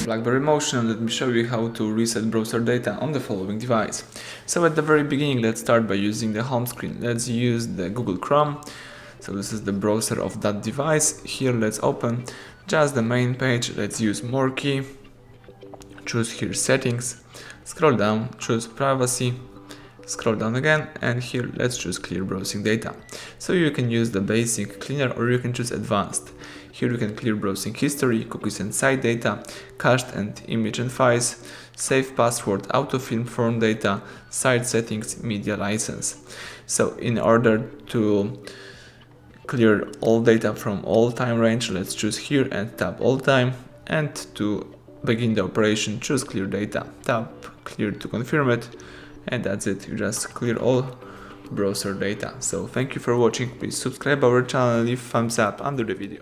Blackberry Motion, let me show you how to reset browser data on the following device. So at the very beginning, let's start by using the home screen. Let's use the Google Chrome. So this is the browser of that device. Here let's open just the main page. Let's use More key. Choose here Settings. Scroll down, choose Privacy. Scroll down again, and here let's choose Clear Browsing Data. So you can use the basic cleaner or you can choose Advanced. Here you can clear browsing history, cookies and site data, cached and image and files, save password, autofill form data, site settings, media license. So in order to clear all data from all time range, let's choose here and tap all time, and to begin the operation choose clear data, tap clear to confirm it, and that's it. You just clear all browser data. So thank you for watching. Please subscribe our channel and leave thumbs up under the video.